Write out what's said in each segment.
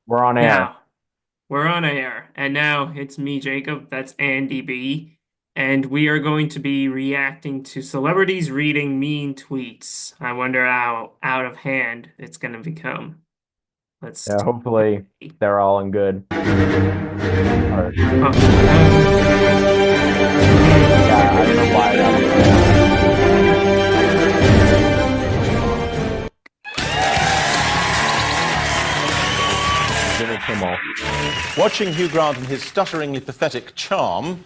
We're on air. Now, we're on air, and now it's me, Jacob. That's Andy B. And we are going to be reacting to celebrities reading mean tweets. I wonder how out of hand it's going to become. Let's Yeah, hopefully see. they're all in good. Or, Oh, yeah, I don't know why Jimmy Kimmel. Watching Hugh Grant and his stutteringly pathetic charm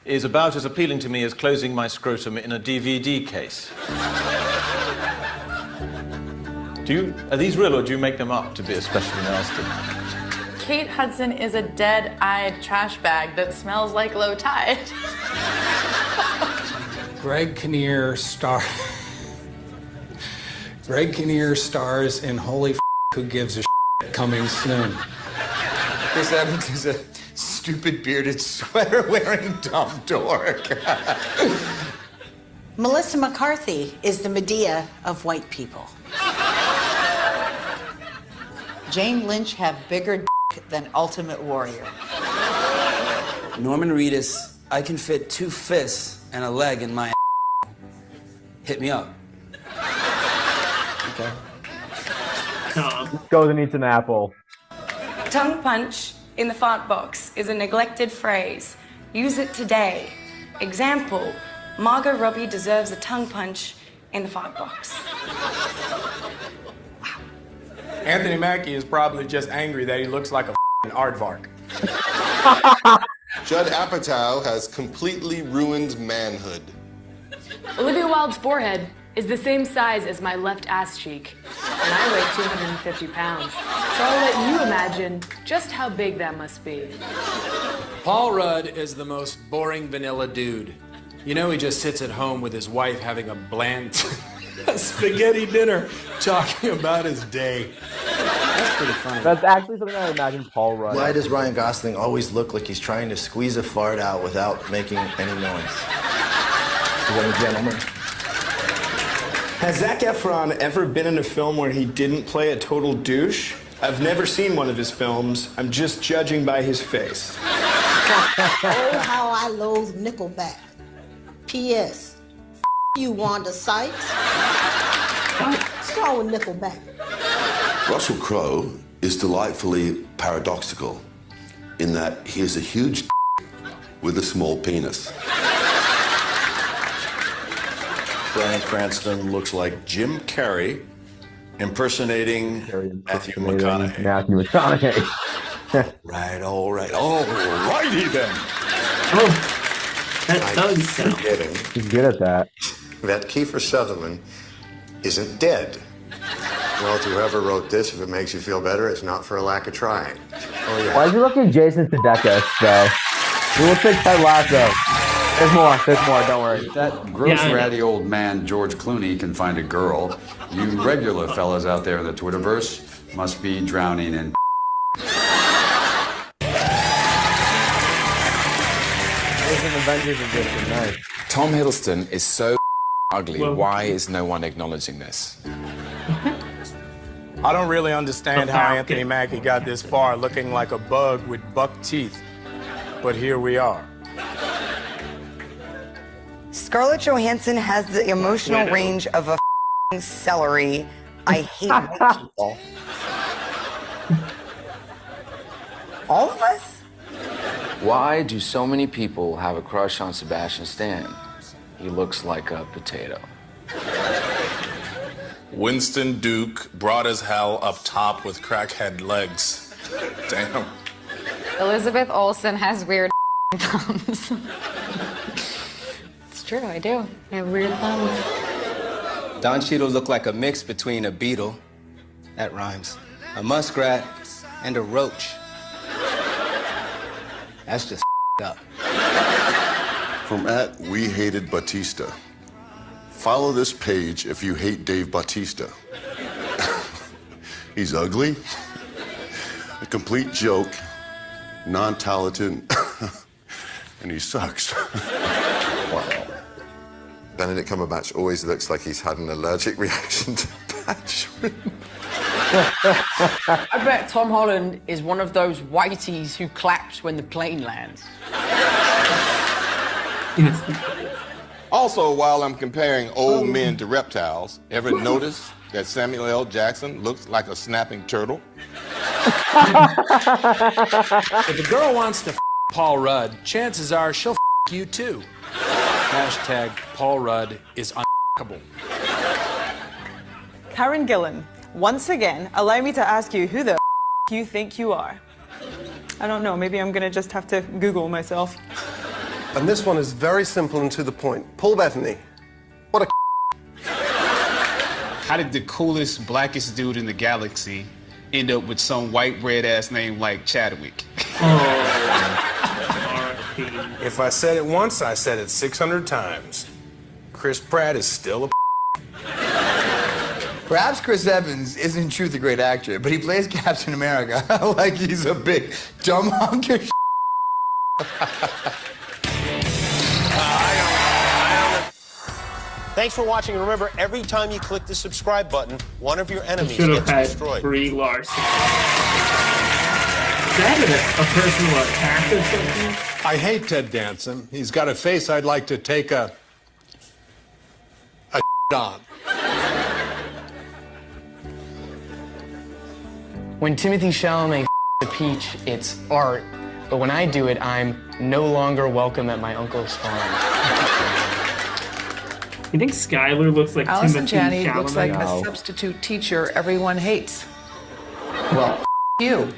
is about as appealing to me as closing my scrotum in a DVD case. Are these real or do you make them up to be especially nasty? Kate Hudson is a dead-eyed trash bag that smells like low tide. Greg Kinnear stars in Holy Who Gives a coming soon. Chris Evans is a stupid bearded sweater wearing dumb dork. Melissa McCarthy is the Medea of white people. Jane Lynch have bigger than Ultimate Warrior. Norman Reedus, I can fit 2 fists and a leg in my Hit me up. Okay. Goes and eats an apple. Tongue punch in the fart box is a neglected phrase. Use it today. Example, Margot Robbie deserves a tongue punch in the fart box. Anthony Mackie is probably just angry that he looks like a aardvark. Judd Apatow has completely ruined manhood. Olivia Wilde's forehead is the same size as my left ass cheek, and I weigh 250 pounds. So I'll let you imagine just how big that must be. Paul Rudd is the most boring vanilla dude. You know, he just sits at home with his wife having a bland spaghetti dinner, talking about his day. That's pretty funny. That's actually something I imagine Paul Rudd. Why does Ryan Gosling always look like he's trying to squeeze a fart out without making any noise? He's a gentleman. Has Zac Efron ever been in a film where he didn't play a total douche? I've never seen one of his films. I'm just judging by his face. Oh, how I loathe Nickelback. P.S. You, Wanda Sykes. What's wrong with Nickelback? Russell Crowe is delightfully paradoxical in that he is a huge with a small penis. Bryan Cranston looks like Jim Carrey impersonating Matthew McConaughey. Matthew McConaughey. Right, all right. All righty then. oh, that does sound. Forgetting He's good at that. that Kiefer Sutherland isn't dead. Well, to whoever wrote this, if it makes you feel better, it's not for a lack of trying. Oh, yeah. Why is he looking at Jason Sudeikis, though? We will take Ted Lasso. There's more, don't worry. If that gross, ratty old man, George Clooney, can find a girl, you regular fellas out there in the Twitterverse must be drowning in There's an Avengers edition, nice. Tom Hiddleston is so ugly. Well, why is no one acknowledging this? I don't really understand how Anthony Mackie got this far looking like a bug with buck teeth. But here we are. Scarlett Johansson has the emotional range of a celery. I hate white people. All of us? Why do so many people have a crush on Sebastian Stan? He looks like a potato. Winston Duke, broad as hell, up top with crackhead legs. Damn. Elizabeth Olsen has weird thumbs. It's true, I do. I have weird thumbs. Don Cheadle looked like a mix between a beetle, that rhymes, a muskrat, and a roach. That's just up. From @WeHatedBatista. Follow this page if you hate Dave Bautista. He's ugly, a complete joke, non-talented, and he sucks. Wow. Benedict Cumberbatch always looks like he's had an allergic reaction to bad shrimp. I bet Tom Holland is one of those whiteys who claps when the plane lands. Also, while I'm comparing old men to reptiles, ever notice that Samuel L. Jackson looks like a snapping turtle? If a girl wants to Paul Rudd, chances are she'll you too. Hashtag Paul Rudd is unfuckable. Karen Gillan, once again, allow me to ask you who the you think you are. I don't know, maybe I'm gonna just have to Google myself. And this one is very simple and to the point. Paul Bettany. What a How did the coolest, blackest dude in the galaxy end up with some white bread ass name like Chadwick? If I said it once, I said it 600 times. Chris Pratt is still a Perhaps Chris Evans is in truth a great actor, but he plays Captain America like he's a big dumb hunk of Thanks for watching. Remember, every time you click the subscribe button, one of your enemies Should have gets had destroyed. Brie Larson. Is that a personal attack or something? I hate Ted Danson. He's got a face I'd like to take a on. When Timothy Chalamet a peach, it's art. But when I do it, I'm no longer welcome at my uncle's farm. You think Skylar looks like Allison Timothy Janney Chalamet? looks like a substitute teacher everyone hates. Well, you.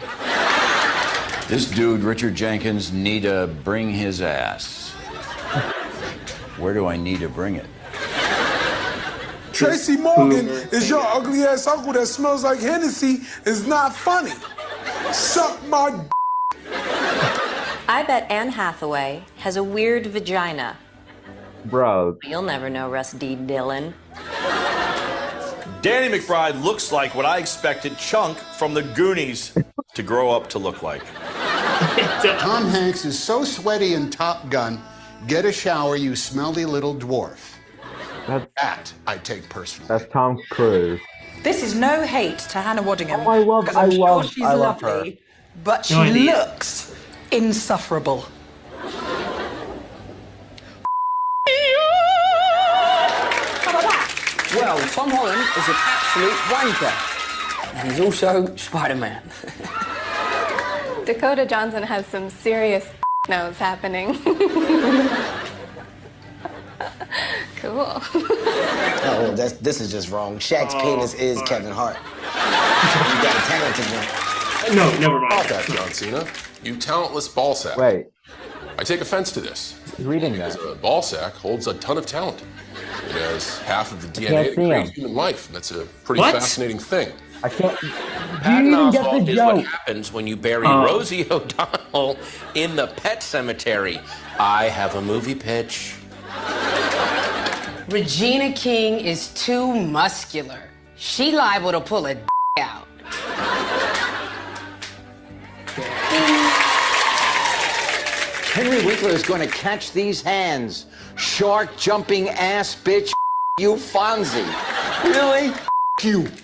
This dude, Richard Jenkins, need to bring his ass. Where do I need to bring it? Tracy Morgan is your ugly ass uncle that smells like Hennessy is not funny. Suck my I bet Anne Hathaway has a weird vagina. Bro. You'll never know, Russ D. Dillon. Danny McBride looks like what I expected Chunk from the Goonies to grow up to look like. Tom Hanks is so sweaty in Top Gun, get a shower, you smelly little dwarf. That I take personally. That's Tom Cruise. This is no hate to Hannah Waddingham. Oh, I love- because I'm I sure love- she's I love lovely, her. but she No idea. looks insufferable. How about that? Well, Tom Holland is an absolute wanker. And he's also Spider-Man. Dakota Johnson has some serious nose happening. Cool. Oh, this is just wrong. Shaq's penis is Kevin Hart. You got a talented one. No, never mind. Stop that, John Cena. You talentless ball sack. Wait. I take offense to this. He's reading that. Because a ball sack holds a ton of talent. It has half of the can't DNA that see creates him. human life. That's a pretty What? fascinating thing. I can't. Do Patton you even get Oswalt the is what joke? happens when you bury Oh. Rosie O'Donnell in the pet cemetery. I have a movie pitch. Regina King is too muscular. She liable to pull a out. Henry Winkler is going to catch these hands. Shark jumping ass bitch, you Fonzie. Really? You. There's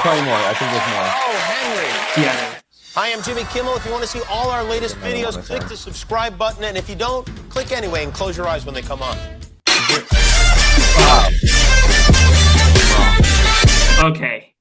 probably more. I think there's more. Oh, Henry. Yeah. Hi, I'm Jimmy Kimmel. If you want to see all our latest videos, click the subscribe button. And if you don't, click anyway and close your eyes when they come on. Okay.